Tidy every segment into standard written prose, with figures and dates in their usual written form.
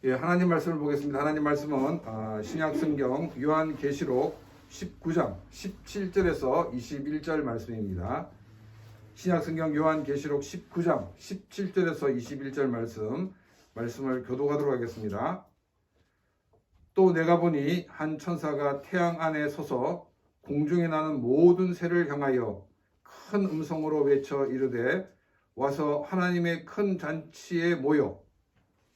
예, 하나님 말씀을 보겠습니다. 하나님 말씀은 신약성경 요한계시록 19장 17절에서 21절 말씀입니다. 신약성경 요한계시록 19장 17절에서 21절 말씀을 교독하도록 하겠습니다. 또 내가 보니 한 천사가 태양 안에 서서 공중에 나는 모든 새를 향하여 큰 음성으로 외쳐 이르되 와서 하나님의 큰 잔치에 모여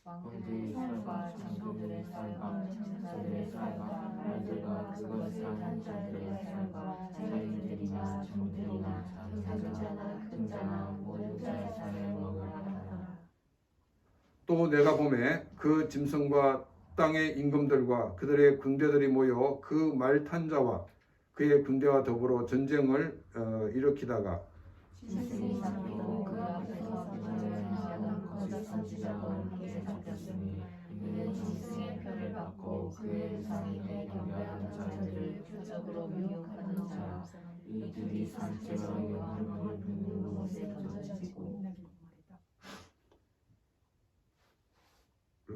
왕들의 살과 장로들의 살과 천사들의 살과 말들과 그것을 한 자들의 살과 자유인들이나 종들이나 작은 자나 큰 자나 모든 자의 살을 먹으라 하더라. 또 내가 보매 그 짐승과 땅의 임금들과 그들의 군대들이 모여 그 말 탄 자와 그의 군대와 더불어 전쟁을 일으키다가 짐승이 잡히고 그 앞에서 문을 향하던 거짓 선지자와 함께 잡혔으니 이는 짐승의 표를 받고 그의 우상이 되 경배하는 자들을 표적으로 미혹하는 자라. 이들이 산채로 요한을 붓는 곳에 던져지고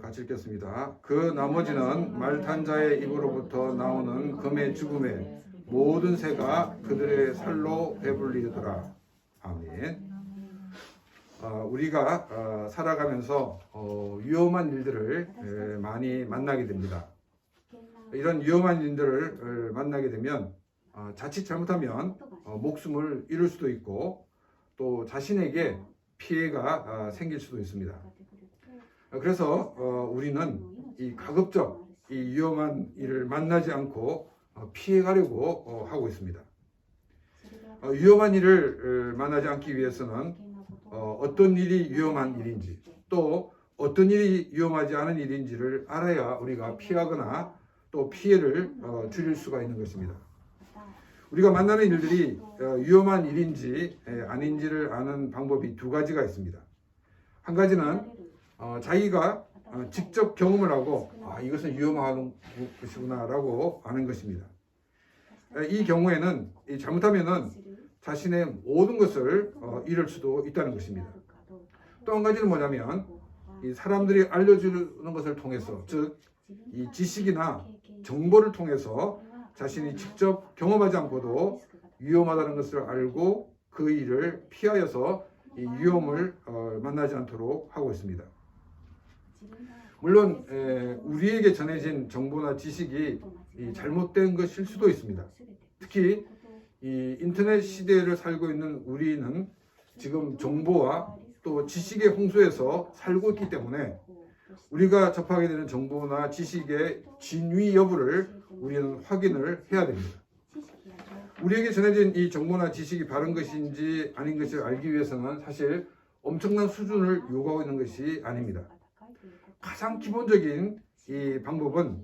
같이 읽겠습니다. 그 나머지는 말 탄 자의 입으로부터 나오는 금의 죽음에 모든 새가 그들의 살로 배불리더라. 아멘. 우리가 살아가면서 위험한 일들을 많이 만나게 됩니다. 이런 위험한 일들을 만나게 되면 자칫 잘못하면 목숨을 잃을 수도 있고 또 자신에게 피해가 생길 수도 있습니다. 그래서 우리는 이 가급적 이 위험한 일을 만나지 않고 피해가려고 하고 있습니다. 위험한 일을 만나지 않기 위해서는 어떤 일이 위험한 일인지 또 어떤 일이 위험하지 않은 일인지를 알아야 우리가 피하거나 또 피해를 줄일 수가 있는 것입니다. 우리가 만나는 일들이 위험한 일인지 아닌지를 아는 방법이 두 가지가 있습니다. 한 가지는 자기가 직접 경험을 하고 이것은 위험한 것이구나 라고 아는 것입니다. 이 경우에는 잘못하면은 자신의 모든 것을 잃을 수도 있다는 것입니다. 또 한 가지는 뭐냐면 이 사람들이 알려주는 것을 통해서 즉 이 지식이나 정보를 통해서 자신이 직접 경험하지 않고도 위험하다는 것을 알고 그 일을 피하여서 이 위험을 만나지 않도록 하고 있습니다. 물론 우리에게 전해진 정보나 지식이 잘못된 것일 수도 있습니다. 특히 이 인터넷 시대를 살고 있는 우리는 지금 정보와 또 지식의 홍수에서 살고 있기 때문에 우리가 접하게 되는 정보나 지식의 진위 여부를 우리는 확인을 해야 됩니다. 우리에게 전해진 이 정보나 지식이 바른 것인지 아닌 것을 알기 위해서는 사실 엄청난 수준을 요구하고 있는 것이 아닙니다. 가장 기본적인 이 방법은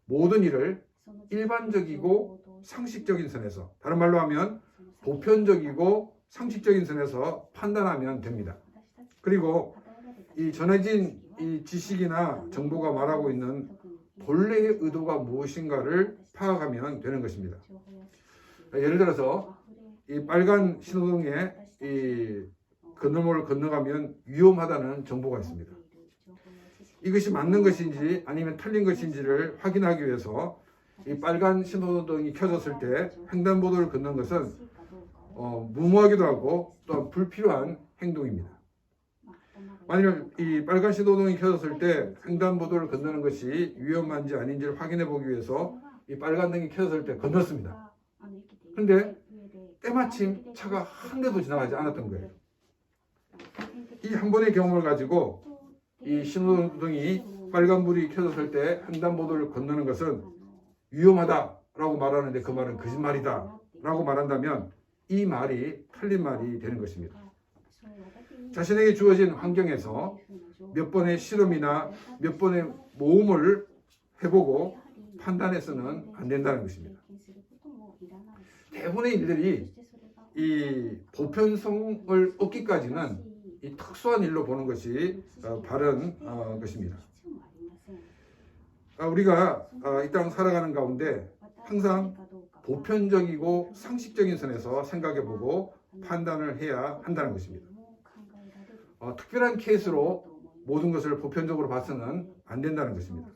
모든 일을 일반적이고 상식적인 선에서, 다른 말로 하면 보편적이고 상식적인 선에서 판단하면 됩니다. 그리고 이 전해진 이 지식이나 정보가 말하고 있는 본래의 의도가 무엇인가를 파악하면 되는 것입니다. 예를 들어서 이 빨간 신호등에 이 건너목을 건너가면 위험하다는 정보가 있습니다. 이것이 맞는 것인지 아니면 틀린 것인지를 확인하기 위해서 이 빨간 신호등이 켜졌을 때 횡단보도를 걷는 것은 무모하기도 하고 또한 불필요한 행동입니다. 만약 이 빨간 신호등이 켜졌을 때 횡단보도를 건너는 것이 위험한지 아닌지를 확인해 보기 위해서 이 빨간 등이 켜졌을 때 건넜습니다. 그런데 때마침 차가 한 대도 지나가지 않았던 거예요. 이 한 번의 경험을 가지고 이 신호등이 빨간불이 켜졌을 때 횡단보도를 건너는 것은 위험하다라고 말하는데 그 말은 거짓말이다 라고 말한다면 이 말이 틀린 말이 되는 것입니다. 자신에게 주어진 환경에서 몇 번의 실험이나 몇 번의 모험을 해보고 판단해서는 안 된다는 것입니다. 대부분의 일들이 이 보편성을 얻기까지는 이 특수한 일로 보는 것이 바른 것입니다. 우리가 이 땅 살아가는 가운데 항상 보편적이고 상식적인 선에서 생각해보고 판단을 해야 한다는 것입니다. 특별한 케이스로 모든 것을 보편적으로 봐서는 안 된다는 것입니다.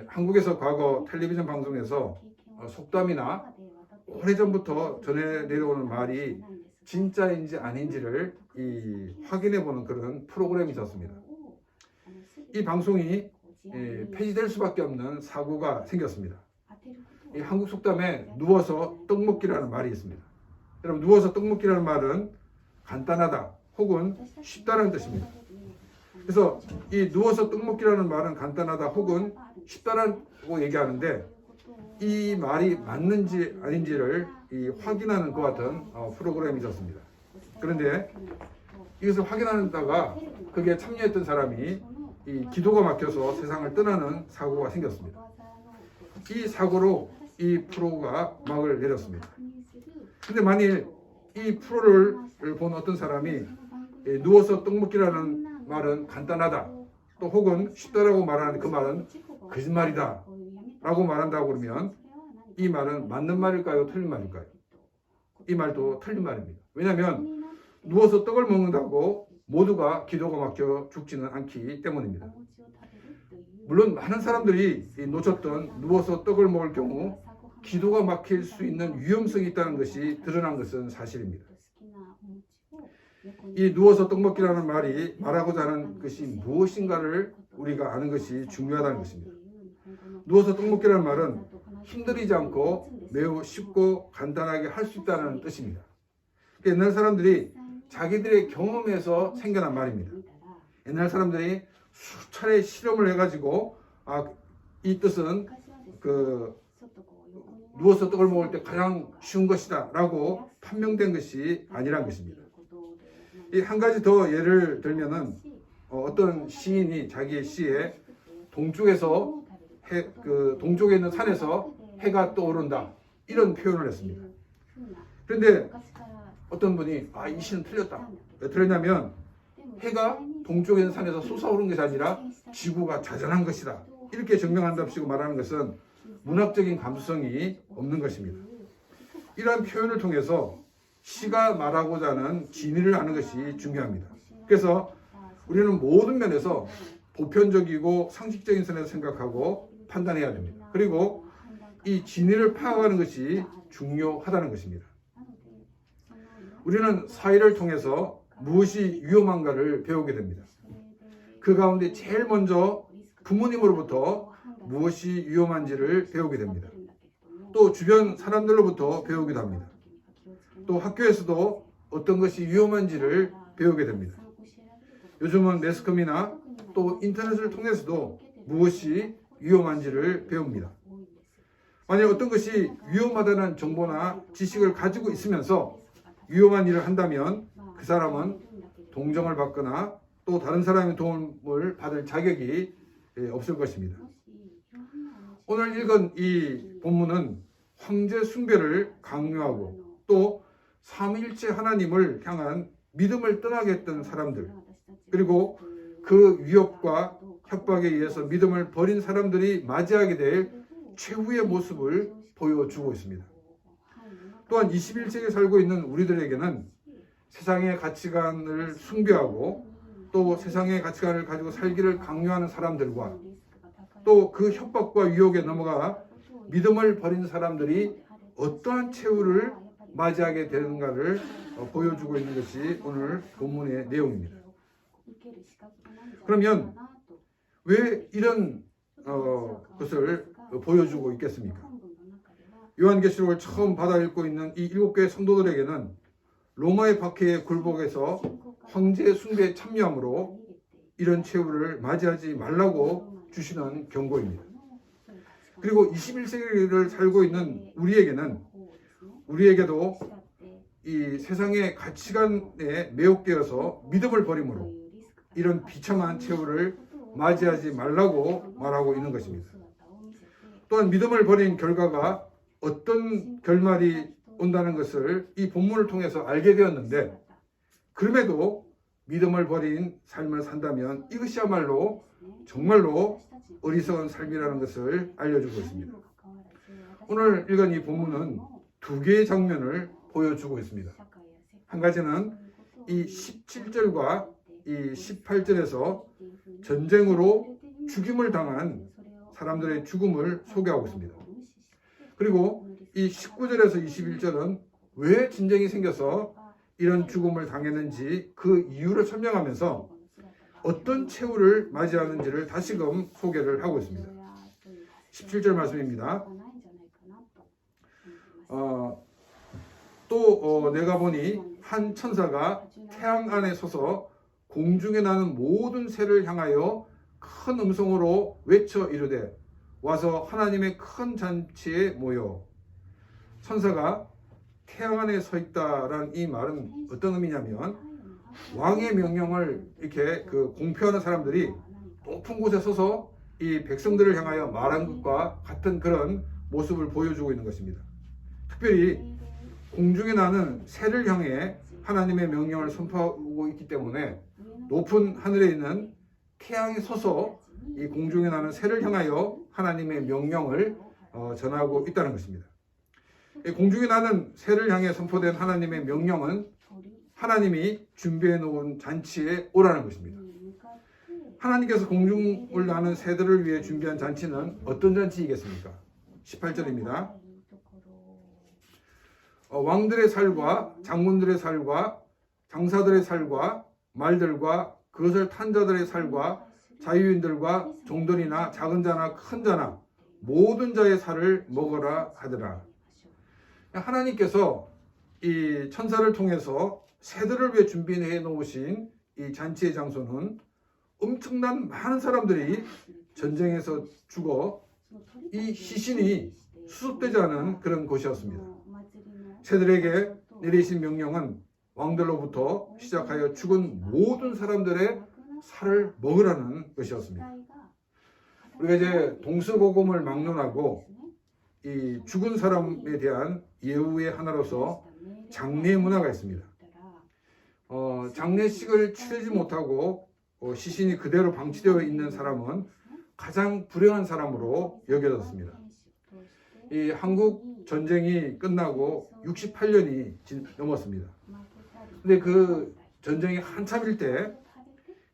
한국에서 과거 텔레비전 방송에서 속담이나 오래전부터 전해 내려오는 말이 진짜인지 아닌지를 확인해 보는 그런 프로그램이 있었습니다. 이 방송이 폐지될 수밖에 없는 사고가 생겼습니다. 이 한국 속담에 누워서 떡 먹기라는 말이 있습니다. 여러분, 누워서 떡 먹기라는 말은 간단하다 혹은 쉽다는 뜻입니다. 그래서 이 누워서 떡 먹기라는 말은 간단하다 혹은 쉽다라고 얘기하는데, 이 말이 맞는지 아닌지를 확인하는 것 같은 프로그램이 있었습니다. 그런데 이것을 확인하다가 거기에 참여했던 사람이 이 기도가 막혀서 세상을 떠나는 사고가 생겼습니다. 이 사고로 이 프로가 막을 내렸습니다. 근데 만일 이 프로를 본 어떤 사람이 누워서 떡 먹기라는 말은 간단하다 또 혹은 쉽다라고 말하는 그 말은 거짓말이다 라고 말한다고 그러면 이 말은 맞는 말일까요? 틀린 말일까요? 이 말도 틀린 말입니다. 왜냐하면 누워서 떡을 먹는다고 모두가 기도가 막혀 죽지는 않기 때문입니다. 물론 많은 사람들이 놓쳤던 누워서 떡을 먹을 경우 기도가 막힐 수 있는 위험성이 있다는 것이 드러난 것은 사실입니다. 이 누워서 떡 먹기라는 말이 말하고자 하는 것이 무엇인가를 우리가 아는 것이 중요하다는 것입니다. 누워서 떡 먹기라는 말은 힘들이지 않고 매우 쉽고 간단하게 할 수 있다는 뜻입니다. 옛날 사람들이 자기들의 경험에서 생겨난 말입니다. 옛날 사람들이 수차례 실험을 해가지고 이 뜻은 누워서 떡을 먹을 때 가장 쉬운 것이다 라고 판명된 것이 아니란 것입니다. 한 가지 더 예를 들면은 어떤 시인이 자기의 시에 동쪽에서 동쪽에 있는 산에서 해가 떠오른다 이런 표현을 했습니다. 그런데 어떤 분이 이 시는 틀렸다. 왜 틀렸냐면 해가 동쪽에 있는 산에서 솟아오른 것이 아니라 지구가 자전한 것이다. 이렇게 증명한답시고 말하는 것은 문학적인 감수성이 없는 것입니다. 이러한 표현을 통해서 시가 말하고자 하는 진리를 아는 것이 중요합니다. 그래서 우리는 모든 면에서 보편적이고 상식적인 선에서 생각하고 판단해야 됩니다. 그리고 이 진리를 파악하는 것이 중요하다는 것입니다. 우리는 사회를 통해서 무엇이 위험한가를 배우게 됩니다. 그 가운데 제일 먼저 부모님으로부터 무엇이 위험한지를 배우게 됩니다. 또 주변 사람들로부터 배우기도 합니다. 또 학교에서도 어떤 것이 위험한지를 배우게 됩니다. 요즘은 매스컴이나 또 인터넷을 통해서도 무엇이 위험한지를 배웁니다. 만약 어떤 것이 위험하다는 정보나 지식을 가지고 있으면서 위험한 일을 한다면 그 사람은 동정을 받거나 또 다른 사람의 도움을 받을 자격이 없을 것입니다. 오늘 읽은 이 본문은 황제 숭배를 강요하고 또 삼위일체 하나님을 향한 믿음을 떠나게 했던 사람들, 그리고 그 위협과 협박에 의해서 믿음을 버린 사람들이 맞이하게 될 최후의 모습을 보여주고 있습니다. 또한 21세기에 살고 있는 우리들에게는 세상의 가치관을 숭배하고 또 세상의 가치관을 가지고 살기를 강요하는 사람들과 또 그 협박과 유혹에 넘어가 믿음을 버린 사람들이 어떠한 최후를 맞이하게 되는가를 보여주고 있는 것이 오늘 본문의 내용입니다. 그러면 왜 이런 것을 보여주고 있겠습니까? 요한계시록을 처음 받아 읽고 있는 이 7교회 성도들에게는 로마의 박해에 굴복해서 황제 숭배에 참여함으로 이런 최후를 맞이하지 말라고 주시는 경고입니다. 그리고 21세기를 살고 있는 우리에게도 이 세상의 가치관에 매혹되어서 믿음을 버림으로 이런 비참한 최후를 맞이하지 말라고 말하고 있는 것입니다. 또한 믿음을 버린 결과가 어떤 결말이 온다는 것을 이 본문을 통해서 알게 되었는데, 그럼에도 믿음을 버린 삶을 산다면 이것이야말로 정말로 어리석은 삶이라는 것을 알려주고 있습니다. 오늘 읽은 이 본문은 두 개의 장면을 보여주고 있습니다. 한 가지는 이 17절과 이 18절에서 전쟁으로 죽임을 당한 사람들의 죽음을 소개하고 있습니다. 그리고 이 19절에서 21절은 왜 전쟁이 생겨서 이런 죽음을 당했는지 그 이유를 설명하면서 어떤 최후를 맞이하는지를 다시금 소개를 하고 있습니다. 17절 말씀입니다. 또 내가 보니 한 천사가 태양 안에 서서 공중에 나는 모든 새를 향하여 큰 음성으로 외쳐 이르되 와서 하나님의 큰 잔치에 모여. 천사가 태양 안에 서 있다라는 이 말은 어떤 의미냐면 왕의 명령을 이렇게 공표하는 사람들이 높은 곳에 서서 이 백성들을 향하여 말한 것과 같은 그런 모습을 보여주고 있는 것입니다. 특별히 공중에 나는 새를 향해 하나님의 명령을 선포하고 있기 때문에 높은 하늘에 있는 태양에 서서 이 공중에 나는 새를 향하여 하나님의 명령을 전하고 있다는 것입니다. 공중에 나는 새를 향해 선포된 하나님의 명령은 하나님이 준비해 놓은 잔치에 오라는 것입니다. 하나님께서 공중을 나는 새들을 위해 준비한 잔치는 어떤 잔치이겠습니까? 18절입니다. 왕들의 살과 장군들의 살과 장사들의 살과 말들과 그것을 탄 자들의 살과 자유인들과 종들이나 작은 자나 큰 자나 모든 자의 살을 먹어라 하더라. 하나님께서 이 천사를 통해서 새들을 위해 준비해 놓으신 이 잔치의 장소는 엄청난 많은 사람들이 전쟁에서 죽어 이 시신이 수습되지 않은 그런 곳이었습니다. 새들에게 내리신 명령은 왕들로부터 시작하여 죽은 모든 사람들의 살을 먹으라는 것이었습니다. 우리가 이제 동서고금을 막론하고 이 죽은 사람에 대한 예우의 하나로서 장례 문화가 있습니다. 장례식을 치르지 못하고 시신이 그대로 방치되어 있는 사람은 가장 불행한 사람으로 여겨졌습니다. 이 한국 전쟁이 끝나고 68년이 넘었습니다. 근데 그 전쟁이 한참일 때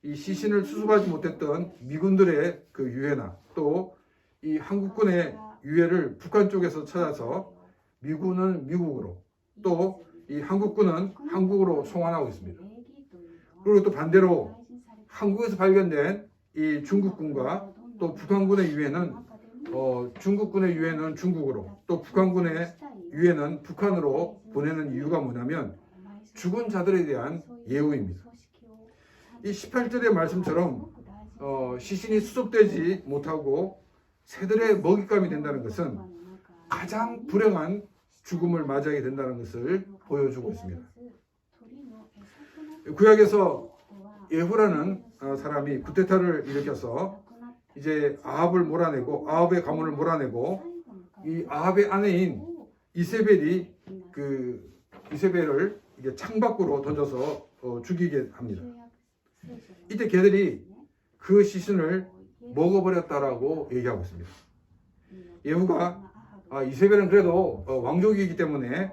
이 시신을 수습하지 못했던 미군들의 그 유해나 또 이 한국군의 유해를 북한 쪽에서 찾아서 미군은 미국으로 또 이 한국군은 한국으로 송환하고 있습니다. 그리고 또 반대로 한국에서 발견된 이 중국군과 또 북한군의 유해는 중국군의 유해는 중국으로 또 북한군의 유해는 북한으로 보내는 이유가 뭐냐면 죽은 자들에 대한 예우입니다. 이 18절의 말씀처럼 시신이 수습되지 못하고 새들의 먹잇감이 된다는 것은 가장 불행한 죽음을 맞이하게 된다는 것을 보여주고 있습니다. 구약에서 예후라는 사람이 구테타를 일으켜서 이제 아합의 가문을 몰아내고 이 아합의 아내인 이세벨이 이세벨을 이게 창밖으로 던져서 죽이게 합니다. 이때 걔들이 그 시신을 먹어버렸다라고 얘기하고 있습니다. 예후가 이세벨은 그래도 왕족이기 때문에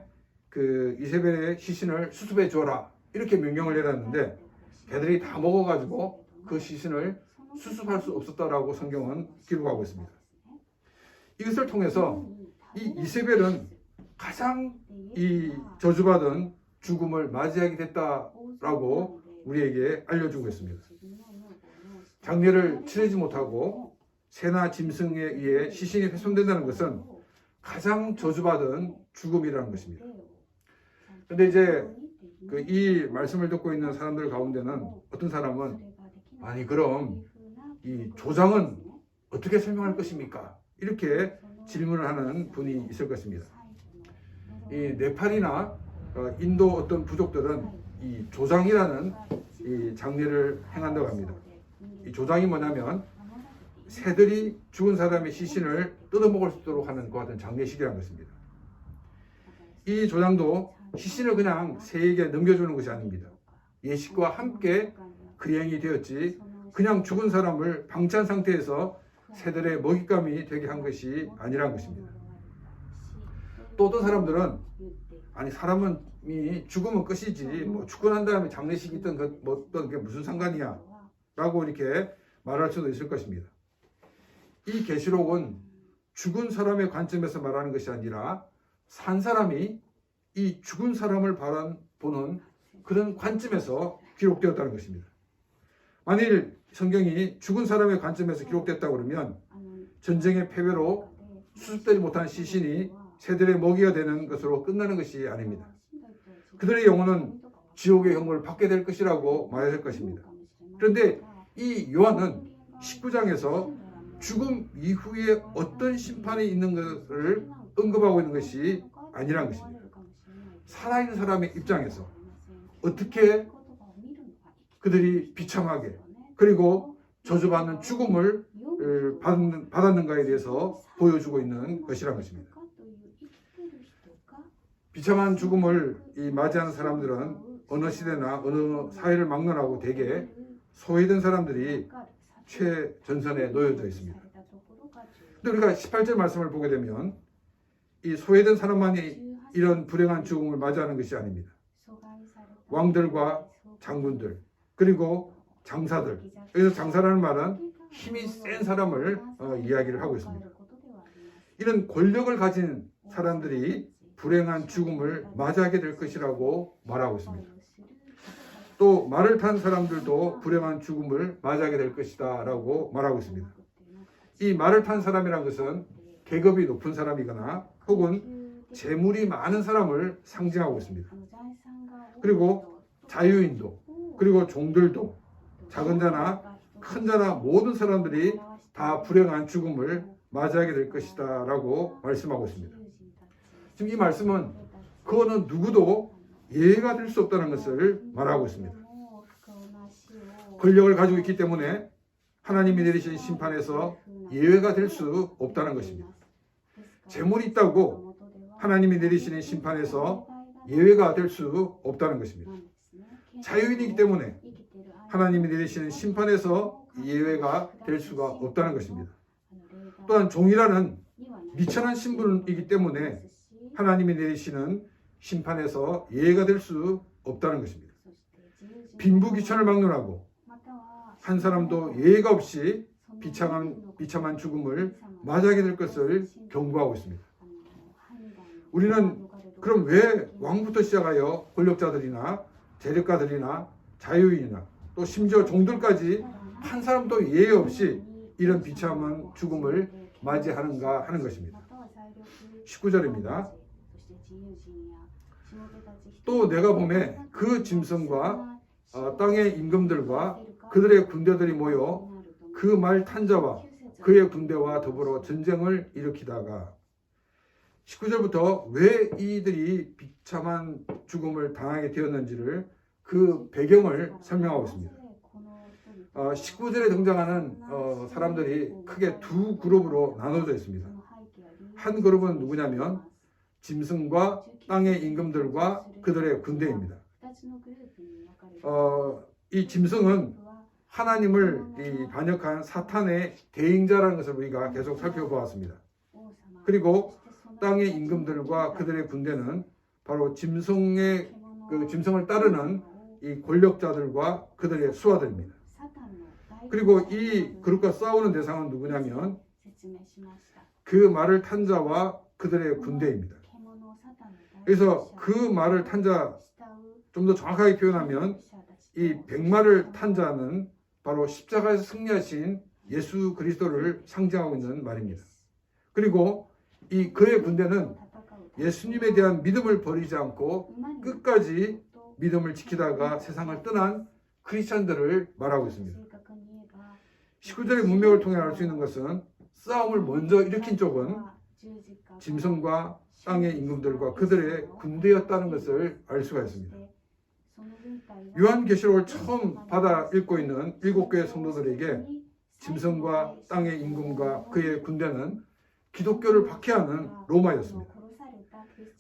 그 이세벨의 시신을 수습해 줘라 이렇게 명령을 내렸는데 걔들이 다 먹어가지고 그 시신을 수습할 수 없었다라고 성경은 기록하고 있습니다. 이것을 통해서 이 이세벨은 가장 이 저주받은 죽음을 맞이하게 됐다라고 우리에게 알려주고 있습니다. 장례를 치르지 못하고 새나 짐승에 의해 시신이 훼손된다는 것은 가장 저주받은 죽음이라는 것입니다. 그런데 이제 이 말씀을 듣고 있는 사람들 가운데는 어떤 사람은 아니 그럼 이 조상은 어떻게 설명할 것입니까? 이렇게 질문을 하는 분이 있을 것입니다. 이 네팔이나 인도 어떤 부족들은 이 조장이라는 이 장례를 행한다고 합니다. 이 조장이 뭐냐면 새들이 죽은 사람의 시신을 뜯어먹을 수 있도록 하는 것 같은 장례식이라는 것입니다. 이 조장도 시신을 그냥 새에게 넘겨주는 것이 아닙니다. 예식과 함께 그행이 되었지 그냥 죽은 사람을 방치한 상태에서 새들의 먹잇감이 되게 한 것이 아니라는 것입니다. 또 어떤 사람들은 아니 사람은 사람이 죽으면 끝이지 뭐 죽고 난 다음에 장례식이 있던 그게 무슨 상관이야 라고 이렇게 말할 수도 있을 것입니다. 이 계시록은 죽은 사람의 관점에서 말하는 것이 아니라 산 사람이 이 죽은 사람을 보는 그런 관점에서 기록되었다는 것입니다. 만일 성경이 죽은 사람의 관점에서 기록됐다고 그러면 전쟁의 패배로 수습되지 못한 시신이 새들의 먹이가 되는 것으로 끝나는 것이 아닙니다. 그들의 영혼은 지옥의 형벌을 받게 될 것이라고 말해야 될 것입니다. 그런데 이 요한은 19장에서 죽음 이후에 어떤 심판이 있는 것을 언급하고 있는 것이 아니라는 것입니다. 살아있는 사람의 입장에서 어떻게 그들이 비참하게 그리고 저주받는 죽음을 받았는가에 대해서 보여주고 있는 것이라는 것입니다. 비참한 죽음을 맞이하는 사람들은 어느 시대나 어느 사회를 막론하고 대개 소외된 사람들이 최전선에 놓여져 있습니다. 근데 우리가 18절 말씀을 보게 되면 이 소외된 사람만이 이런 불행한 죽음을 맞이하는 것이 아닙니다. 왕들과 장군들 그리고 장사들, 여기서 장사라는 말은 힘이 센 사람을 이야기를 하고 있습니다. 이런 권력을 가진 사람들이 불행한 죽음을 맞이하게 될 것이라고 말하고 있습니다. 또 말을 탄 사람들도 불행한 죽음을 맞이하게 될 것이다 라고 말하고 있습니다. 이 말을 탄 사람이란 것은 계급이 높은 사람이거나 혹은 재물이 많은 사람을 상징하고 있습니다. 그리고 자유인도 그리고 종들도 작은 자나 큰 자나 모든 사람들이 다 불행한 죽음을 맞이하게 될 것이다 라고 말씀하고 있습니다. 지금 이 말씀은 그 어느 누구도 예외가 될 수 없다는 것을 말하고 있습니다. 권력을 가지고 있기 때문에 하나님이 내리신 심판에서 예외가 될 수 없다는 것입니다. 재물이 있다고 하나님이 내리시는 심판에서 예외가 될 수 없다는 것입니다. 자유인이기 때문에 하나님이 내리시는 심판에서 예외가 될 수가 없다는 것입니다. 또한 종이라는 미천한 신분이기 때문에 하나님이 내리시는 심판에서 예외가 될 수 없다는 것입니다. 빈부귀천을 막론하고 한 사람도 예외가 없이 비참한 죽음을 맞이하게 될 것을 경고하고 있습니다. 우리는 그럼 왜 왕부터 시작하여 권력자들이나 재력가들이나 자유인이나 또 심지어 종들까지 한 사람도 예외 없이 이런 비참한 죽음을 맞이하는가 하는 것입니다. 19절입니다. 또 내가 보매 그 짐승과 땅의 임금들과 그들의 군대들이 모여 그 말 탄 자와 그의 군대와 더불어 전쟁을 일으키다가 19절부터 왜 이들이 비참한 죽음을 당하게 되었는지를 그 배경을 설명하고 있습니다. 19절에 등장하는 사람들이 크게 두 그룹으로 나눠져 있습니다. 한 그룹은 누구냐면 짐승과 땅의 임금들과 그들의 군대입니다. 이 짐승은 하나님을 반역한 사탄의 대행자라는 것을 우리가 계속 살펴보았습니다. 그리고 땅의 임금들과 그들의 군대는 바로 짐승을 따르는 이 권력자들과 그들의 수하들입니다. 그리고 이 그룹과 싸우는 대상은 누구냐면 그 말을 탄 자와 그들의 군대입니다. 그래서 그 말을 탄 자, 좀 더 정확하게 표현하면 이 백마를 탄 자는 바로 십자가에서 승리하신 예수 그리스도를 상징하고 있는 말입니다. 그리고 이 그의 군대는 예수님에 대한 믿음을 버리지 않고 끝까지 믿음을 지키다가 세상을 떠난 크리스찬들을 말하고 있습니다. 19절의 문맥을 통해 알 수 있는 것은 싸움을 먼저 일으킨 쪽은 짐승과 땅의 임금들과 그들의 군대였다는 것을 알 수가 있습니다. 요한계시록을 처음 받아 읽고 있는 7교회 성도들에게 짐승과 땅의 임금과 그의 군대는 기독교를 박해하는 로마였습니다.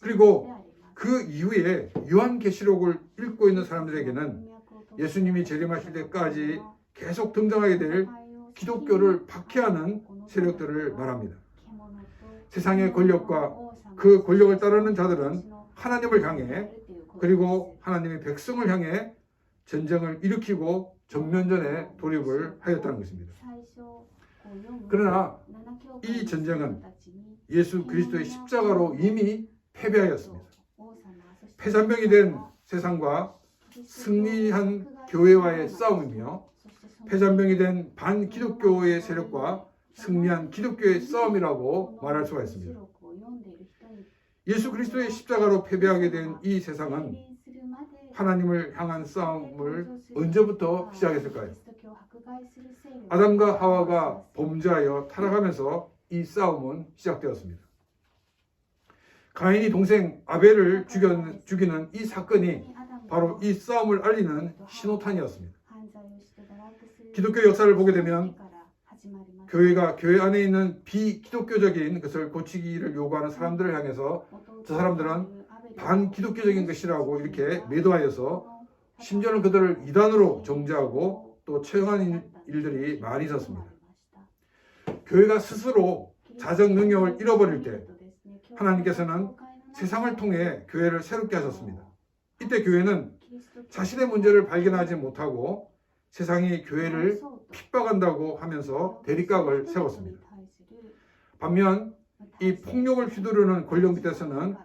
그리고 그 이후에 요한계시록을 읽고 있는 사람들에게는 예수님이 재림하실 때까지 계속 등장하게 될 기독교를 박해하는 세력들을 말합니다. 세상의 권력과 그 권력을 따르는 자들은 하나님을 향해 그리고 하나님의 백성을 향해 전쟁을 일으키고 전면전에 돌입을 하였다는 것입니다. 그러나 이 전쟁은 예수 그리스도의 십자가로 이미 패배하였습니다. 패잔병이 된 세상과 승리한 교회와의 싸움이며 패잔병이 된 반기독교의 세력과 승리한 기독교의 싸움이라고 말할 수가 있습니다. 예수 그리스도의 십자가로 패배하게 된 이 세상은 하나님을 향한 싸움을 언제부터 시작했을까요? 아담과 하와가 범죄하여 타락하면서 이 싸움은 시작되었습니다. 가인이 동생 아벨을 죽이는 이 사건이 바로 이 싸움을 알리는 신호탄이었습니다. 기독교 역사를 보게 되면 교회가 교회 안에 있는 비기독교적인 것을 고치기를 요구하는 사람들을 향해서 저 사람들은 반기독교적인 것이라고 이렇게 매도하여서 심지어는 그들을 이단으로 정죄하고 또 처형한 일들이 많이 있었습니다. 교회가 스스로 자정 능력을 잃어버릴 때 하나님께서는 세상을 통해 교회를 새롭게 하셨습니다. 이때 교회는 자신의 문제를 발견하지 못하고 세상이 교회를 핍박한다고 하면서 대립각을 세웠습니다. 반면 이 폭력을 휘두르는 권력 밑에서는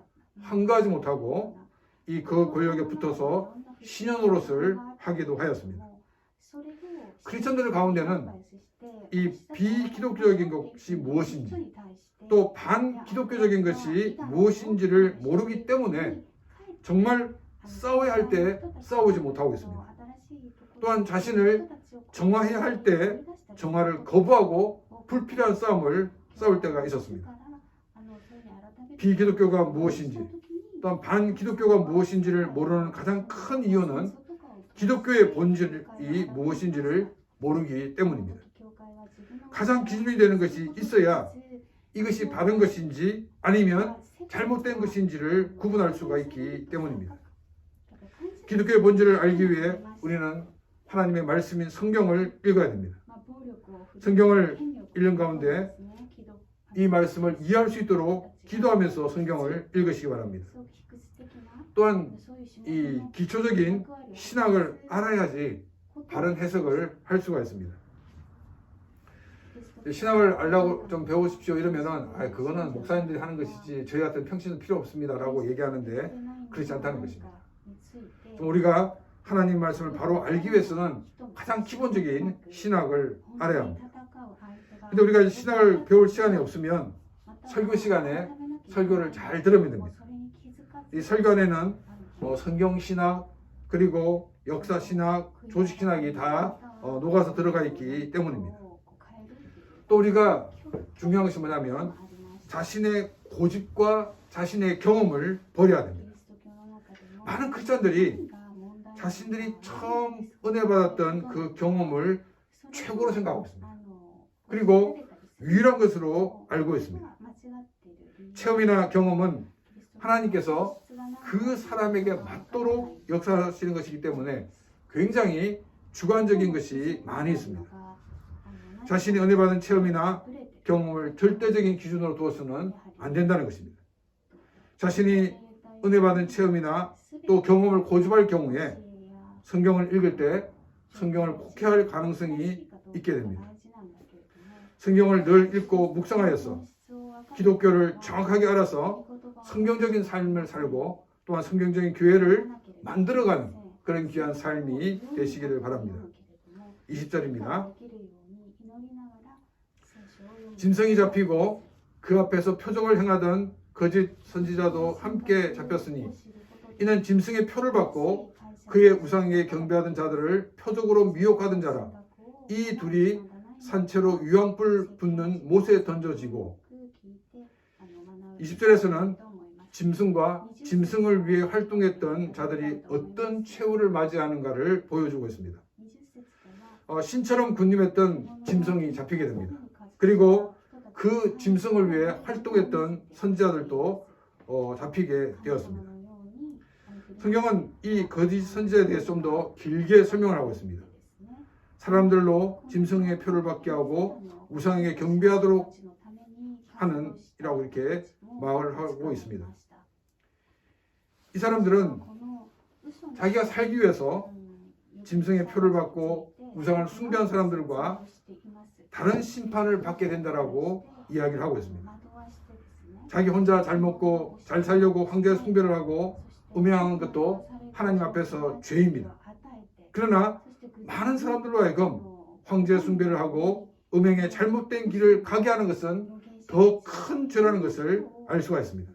한가하지 못하고 그 권력에 붙어서 신현 노릇을 하기도 하였습니다. 크리스천들 가운데는 이 비기독교적인 것이 무엇인지 또 반기독교적인 것이 무엇인지를 모르기 때문에 정말 싸워야 할 때 싸우지 못하고 있습니다. 또한 자신을 정화해야 할 때 정화를 거부하고 불필요한 싸움을 싸울 때가 있었습니다. 비기독교가 무엇인지 또한 반기독교가 무엇인지를 모르는 가장 큰 이유는 기독교의 본질이 무엇인지를 모르기 때문입니다. 가장 기준이 되는 것이 있어야 이것이 바른 것인지 아니면 잘못된 것인지를 구분할 수가 있기 때문입니다. 기독교의 본질을 알기 위해 우리는 하나님의 말씀인 성경을 읽어야 됩니다. 성경을 읽는 가운데 이 말씀을 이해할 수 있도록 기도하면서 성경을 읽으시기 바랍니다. 또한 이 기초적인 신학을 알아야지 바른 해석을 할 수가 있습니다. 신학을 알라고 좀 배우십시오 이러면은 그거는 목사님들이 하는 것이지 저희 같은 평신은 필요 없습니다라고 얘기하는데 그렇지 않다는 것입니다. 우리가 하나님 말씀을 바로 알기 위해서는 가장 기본적인 신학을 알아야 합니다. 근데 우리가 신학을 배울 시간이 없으면 설교 시간에 설교를 잘 들으면 됩니다. 이 설교안에는 성경신학 그리고 역사신학, 조직신학이 다 녹아서 들어가 있기 때문입니다. 또 우리가 중요한 것이 뭐냐면 자신의 고집과 자신의 경험을 버려야 됩니다. 많은 크리스천들이 자신들이 처음 은혜 받았던 그 경험을 최고로 생각하고 있습니다. 그리고 유일한 것으로 알고 있습니다. 체험이나 경험은 하나님께서 그 사람에게 맞도록 역사하시는 것이기 때문에 굉장히 주관적인 것이 많이 있습니다. 자신이 은혜 받은 체험이나 경험을 절대적인 기준으로 두어서는 안 된다는 것입니다. 자신이 은혜 받은 체험이나 또 경험을 고집할 경우에 성경을 읽을 때 성경을 곡해할 가능성이 있게 됩니다. 성경을 늘 읽고 묵상하여서 기독교를 정확하게 알아서 성경적인 삶을 살고 또한 성경적인 교회를 만들어가는 그런 귀한 삶이 되시기를 바랍니다. 20절입니다. 짐승이 잡히고 그 앞에서 표적을 행하던 거짓 선지자도 함께 잡혔으니 이는 짐승의 표를 받고 그의 우상에게 경배하던 자들을 표적으로 미혹하던 자라. 이 둘이 산채로 유황불 붙는 못에 던져지고 20절에서는 짐승과 짐승을 위해 활동했던 자들이 어떤 최후를 맞이하는가를 보여주고 있습니다. 신처럼 군림했던 짐승이 잡히게 됩니다. 그리고 그 짐승을 위해 활동했던 선지자들도 잡히게 되었습니다. 성경은 이 거짓 선지자에 대해서 좀 더 길게 설명을 하고 있습니다. 사람들로 짐승의 표를 받게 하고 우상에게 경배하도록 하는 이라고 이렇게 말을 하고 있습니다. 이 사람들은 자기가 살기 위해서 짐승의 표를 받고 우상을 숭배한 사람들과 다른 심판을 받게 된다라고 이야기를 하고 있습니다. 자기 혼자 잘 먹고 잘 살려고 황제 숭배를 하고 음행하는 것도 하나님 앞에서 죄입니다. 그러나 많은 들로 하여금 황제 숭배를 하고 음행의 잘못된 길을 가게 하는 것은 더 큰 죄라는 것을 알 수가 있습니다.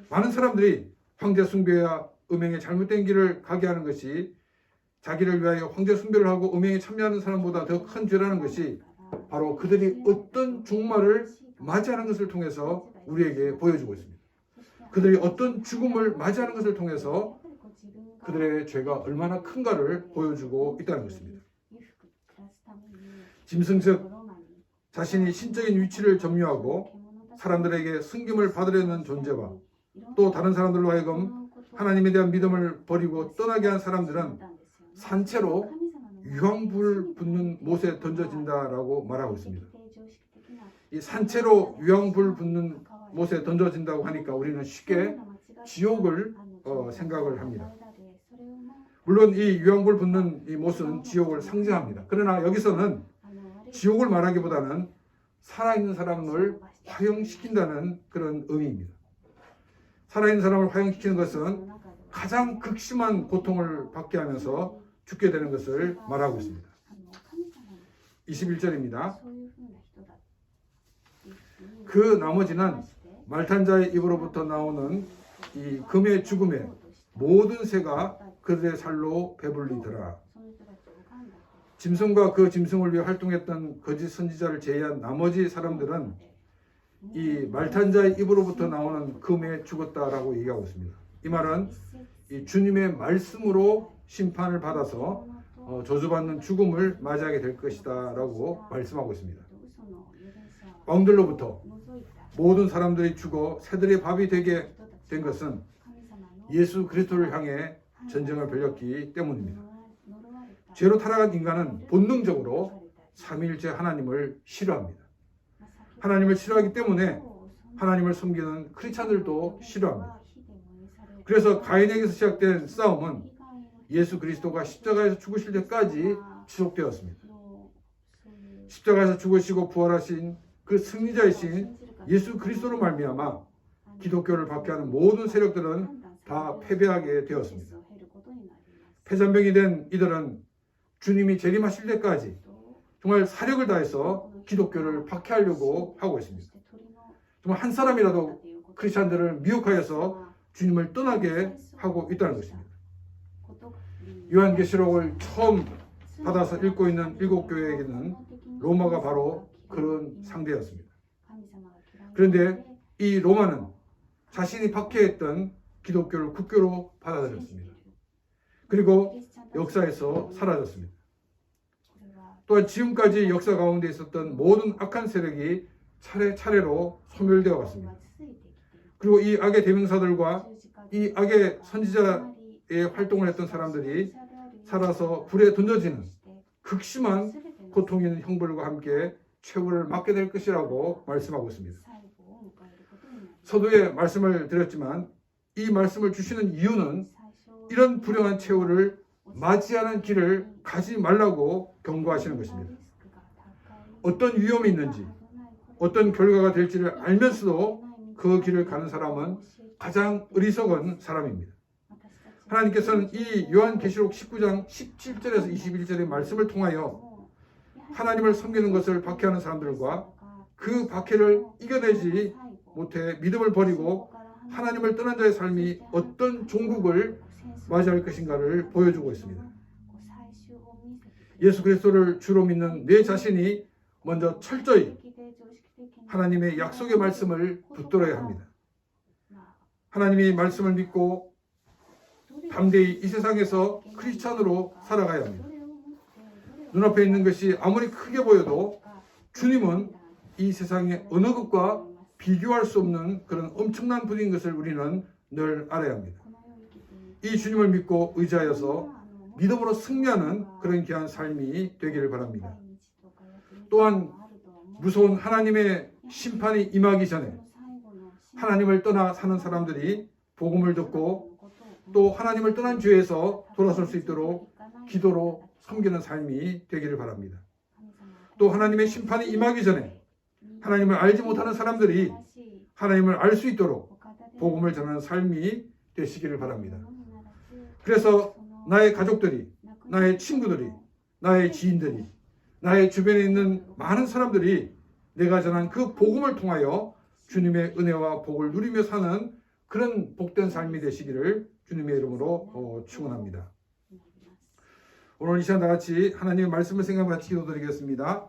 많은 사람들이 황제 숭배와 음행의 잘못된 길을 가게 하는 것이 자기를 위하여 황제 숭배를 하고 음행에 참여하는 사람보다 더 큰 죄라는 것이 바로 그들이 어떤 종말을 맞이하는 것을 통해서 우리에게 보여주고 있습니다. 그들이 어떤 죽음을 맞이하는 것을 통해서 그들의 죄가 얼마나 큰가를 보여주고 있다는 것입니다. 짐승 즉 자신이 신적인 위치를 점유하고 사람들에게 승김을 받으려는 존재와 또 다른 사람들로 하여금 하나님에 대한 믿음을 버리고 떠나게 한 사람들은 산채로 유황불 붙는 못에 던져진다라고 말하고 있습니다. 이 산채로 유황불 붙는 못에 던져진다고 하니까 우리는 쉽게 지옥을 생각을 합니다. 물론 이 유황불 붙는 이 못은 지옥을 상징합니다. 그러나 여기서는 지옥을 말하기보다는 살아있는 사람을 화형시킨다는 그런 의미입니다. 살아있는 사람을 화형시키는 것은 가장 극심한 고통을 받게 하면서 죽게 되는 것을 말하고 있습니다. 21절입니다. 그 나머지는 말탄 자의 입으로부터 나오는 이 금의 죽음에 모든 새가 그들의 살로 배불리더라. 짐승과 그 짐승을 위해 활동했던 거짓 선지자를 제외한 나머지 사람들은 이 말탄 자의 입으로부터 나오는 금에 죽었다라고 얘기하고 있습니다. 이 말은 이 주님의 말씀으로 심판을 받아서 저주받는 죽음을 맞이하게 될 것이다 라고 말씀하고 있습니다. 왕들로부터 모든 사람들이 죽어 새들의 밥이 되게 된 것은 예수 그리스도를 향해 전쟁을 벌였기 때문입니다. 죄로 타락한 인간은 본능적으로 삼위일체 하나님을 싫어합니다. 하나님을 싫어하기 때문에 하나님을 섬기는 크리스찬들도 싫어합니다. 그래서 가인에게서 시작된 싸움은 예수 그리스도가 십자가에서 죽으실 때까지 지속되었습니다. 십자가에서 죽으시고 부활하신 그 승리자이신 예수 그리스도로 말미암아 기독교를 박해하는 모든 세력들은 다 패배하게 되었습니다. 패잔병이 된 이들은 주님이 재림하실 때까지 정말 사력을 다해서 기독교를 박해하려고 하고 있습니다. 정말 한 사람이라도 크리스찬들을 미혹하여서 주님을 떠나게 하고 있다는 것입니다. 요한계시록을 처음 받아서 읽고 있는 일곱 교회에게는 로마가 바로 그런 상대였습니다. 그런데 이 로마는 자신이 박해했던 기독교를 국교로 받아들였습니다. 그리고 역사에서 사라졌습니다. 또한 지금까지 역사 가운데 있었던 모든 악한 세력이 차례차례로 소멸되어 갔습니다. 그리고 이 악의 대명사들과 이 악의 선지자의 활동을 했던 사람들이 살아서 불에 던져지는 극심한 고통 있는 형벌과 함께 최후를 맞게 될 것이라고 말씀하고 있습니다. 서두에 말씀을 드렸지만 이 말씀을 주시는 이유는 이런 불행한 최후를 맞이하는 길을 가지 말라고 경고하시는 것입니다. 어떤 위험이 있는지 어떤 결과가 될지를 알면서도 그 길을 가는 사람은 가장 어리석은 사람입니다. 하나님께서는 이 요한계시록 19장 17절에서 21절의 말씀을 통하여 하나님을 섬기는 것을 박해하는 사람들과 그 박해를 이겨내지 못해 믿음을 버리고 하나님을 떠난 자의 삶이 어떤 종국을 맞이할 것인가를 보여주고 있습니다. 예수 그리스도를 주로 믿는 내 자신이 먼저 철저히 하나님의 약속의 말씀을 붙들어야 합니다. 하나님의 말씀을 믿고 담대히 이 세상에서 크리스찬으로 살아가야 합니다. 눈앞에 있는 것이 아무리 크게 보여도 주님은 이 세상의 어느 것과 비교할 수 없는 그런 엄청난 분인 것을 우리는 늘 알아야 합니다. 이 주님을 믿고 의지하여서 믿음으로 승리하는 그런 귀한 삶이 되기를 바랍니다. 또한 무서운 하나님의 심판이 임하기 전에 하나님을 떠나 사는 사람들이 복음을 듣고 또 하나님을 떠난 죄에서 돌아설 수 있도록 기도로 섬기는 삶이 되기를 바랍니다. 또 하나님의 심판이 임하기 전에 하나님을 알지 못하는 사람들이 하나님을 알 수 있도록 복음을 전하는 삶이 되시기를 바랍니다. 그래서 나의 가족들이, 나의 친구들이, 나의 지인들이, 나의 주변에 있는 많은 사람들이 내가 전한 그 복음을 통하여 주님의 은혜와 복을 누리며 사는 그런 복된 삶이 되시기를 주님의 이름으로 축원합니다. 오늘 이 시간 다 같이 하나님의 말씀을 생각하며 기도드리겠습니다.